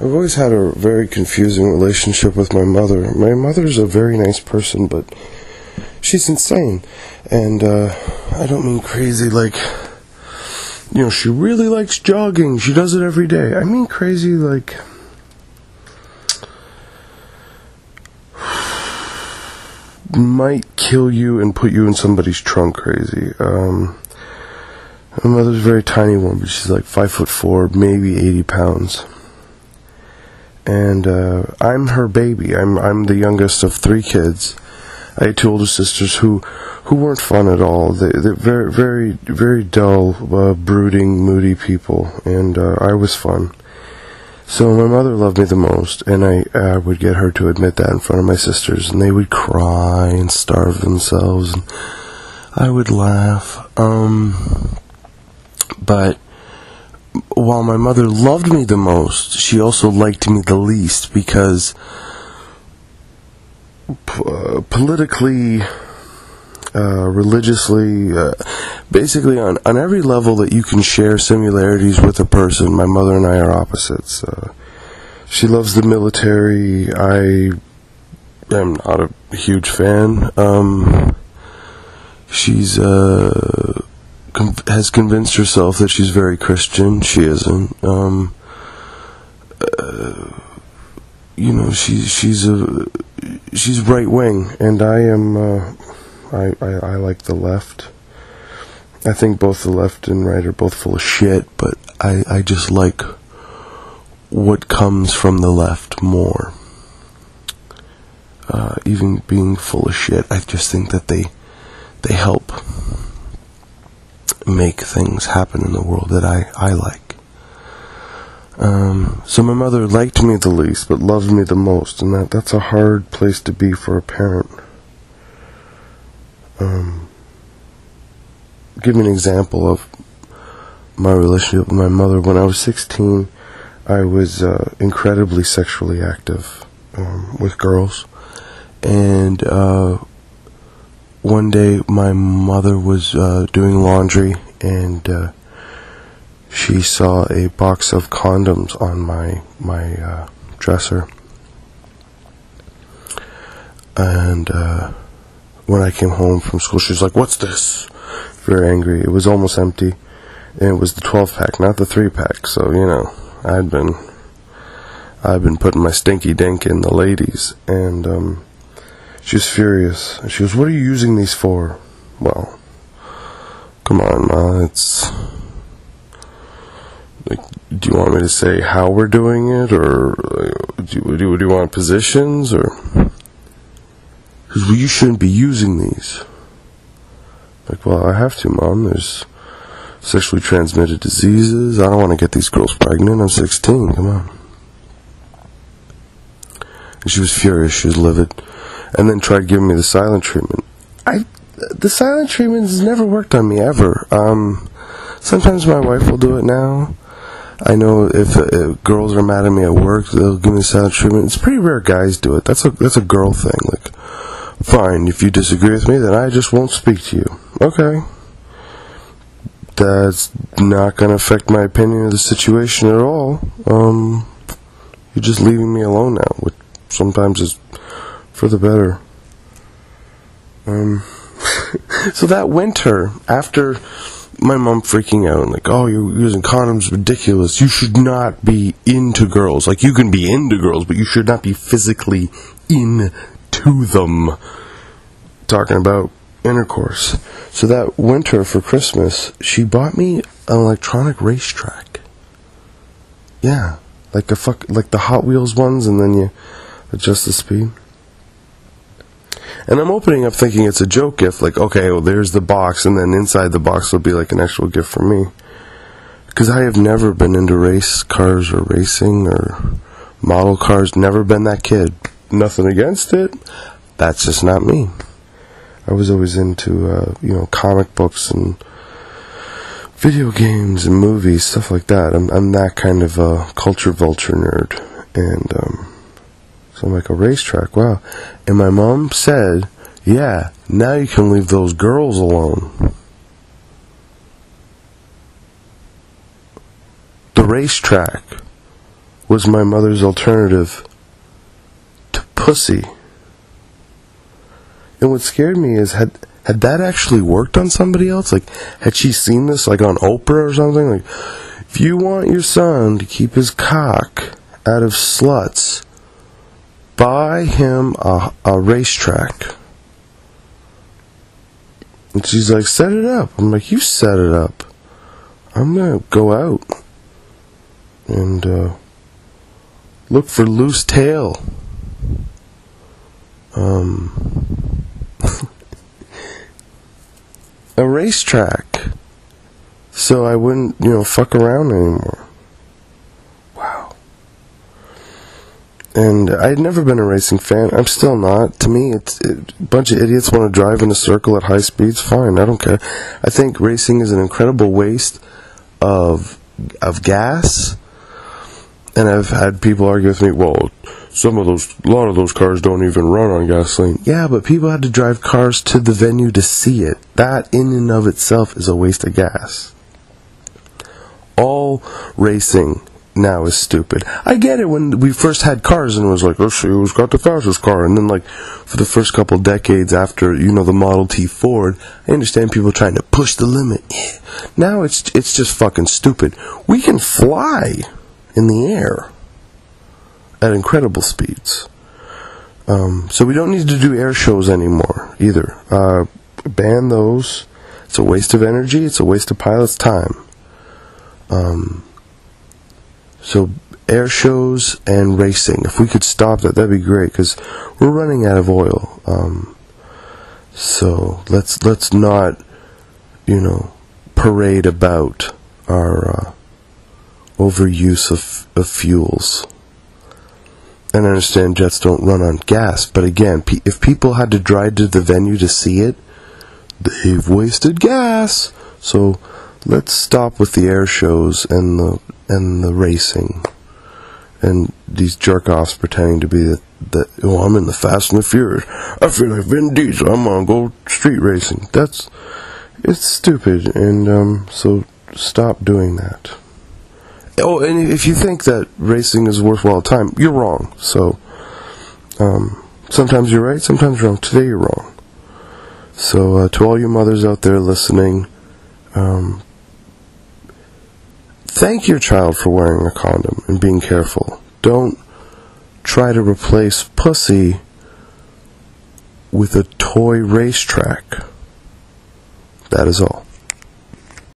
I've always had a very confusing relationship with my mother. My mother's a very nice person, but she's insane. And I don't mean crazy like, she really likes jogging. She does it every day. I mean crazy like, might kill you and put you in somebody's trunk crazy. My mother's a very tiny woman, but she's like 5'4", maybe 80 pounds. And I'm her baby. I'm the youngest of 3 kids. I had 2 older sisters who weren't fun at all. They're very, very, very dull, brooding, moody people. And I was fun. So my mother loved me the most, and I would get her to admit that in front of my sisters, and they would cry and starve themselves, and I would laugh. But while my mother loved me the most, she also liked me the least, because politically, religiously, basically on every level that you can share similarities with a person, my mother and I are opposites. She loves the military. I am not a huge fan. She's has convinced herself that she's very Christian. She isn't. She's right wing, and I am. I like the left. I think both the left and right are both full of shit, but I just like what comes from the left more. Even being full of shit, I just think that they help make things happen in the world that I like. So my mother liked me the least, but loved me the most, and that's a hard place to be for a parent. Give me an example of my relationship with my mother. When I was 16, I was incredibly sexually active with girls, and one day my mother was doing laundry, and she saw a box of condoms on my dresser, and when I came home from school, she was like, "What's this?" Very angry. It was almost empty, and it was the 12-pack, not the 3-pack. So I'd been putting my stinky dink in the ladies, and she was furious. She goes, "What are you using these for?" Well, come on, Ma. It's like, do you want me to say how we're doing it, or do you want positions, or? Because you shouldn't be using these. Like, well, I have to, Mom. There's sexually transmitted diseases. I don't want to get these girls pregnant. I'm 16. Come on. And she was furious. She was livid. And then tried giving me the silent treatment. The silent treatment has never worked on me, ever. Sometimes my wife will do it now. I know if girls are mad at me at work, they'll give me the silent treatment. It's pretty rare guys do it. That's a girl thing. Like, fine, if you disagree with me, then I just won't speak to you. Okay. That's not going to affect my opinion of the situation at all. You're just leaving me alone now, which sometimes is for the better. So that winter, after my mom freaking out, and like, "Oh, you're using condoms, ridiculous. You should not be into girls. Like, you can be into girls, but you should not be physically into them." Talking about intercourse. So that winter for Christmas, she bought me an electronic racetrack. Yeah, like the Hot Wheels ones, and then you adjust the speed. And I'm opening up thinking it's a joke gift, like, okay, well, there's the box, and then inside the box will be like an actual gift for me. Because I have never been into race cars or racing or model cars, never been that kid. Nothing against it, that's just not me. I was always into, comic books and video games and movies, stuff like that. I'm that kind of a culture vulture nerd. And, so I'm like, a racetrack, wow. And my mom said, "Yeah, now you can leave those girls alone." The racetrack. was my mother's alternative to pussy. And what scared me is, had that actually worked on somebody else? Like, had she seen this, like, on Oprah or something? Like, if you want your son to keep his cock out of sluts, buy him a racetrack. And she's like, set it up. I'm like, you set it up. I'm going to go out and look for loose tail. A racetrack. So I wouldn't, fuck around anymore. Wow. And I'd never been a racing fan. I'm still not. To me, a bunch of idiots want to drive in a circle at high speeds. Fine, I don't care. I think racing is an incredible waste of gas. And I've had people argue with me, well, a lot of those cars don't even run on gasoline. Yeah, but people had to drive cars to the venue to see it. That in and of itself is a waste of gas. All racing now is stupid. I get it when we first had cars and it was like, let's see who's got the fastest car. And then, like, for the first couple decades after, the Model T Ford, I understand people trying to push the limit. Now it's just fucking stupid. We can fly in the air at incredible speeds. So we don't need to do air shows anymore either. Ban those. It's a waste of energy. It's a waste of pilots' time. So air shows and racing. If we could stop that, that'd be great, because we're running out of oil. So let's not, parade about our overuse of fuels. And I understand jets don't run on gas, but again, if people had to drive to the venue to see it, they've wasted gas. So let's stop with the air shows and the racing and these jerk-offs pretending to be that I'm in the Fast and the Furious. I feel like Vin Diesel. I'm gonna go street racing. It's stupid, and so stop doing that. Oh, and if you think that racing is worthwhile time, you're wrong. So sometimes you're right, sometimes you're wrong. Today you're wrong. So to all you mothers out there listening, thank your child for wearing a condom and being careful. Don't try to replace pussy with a toy racetrack. That is all.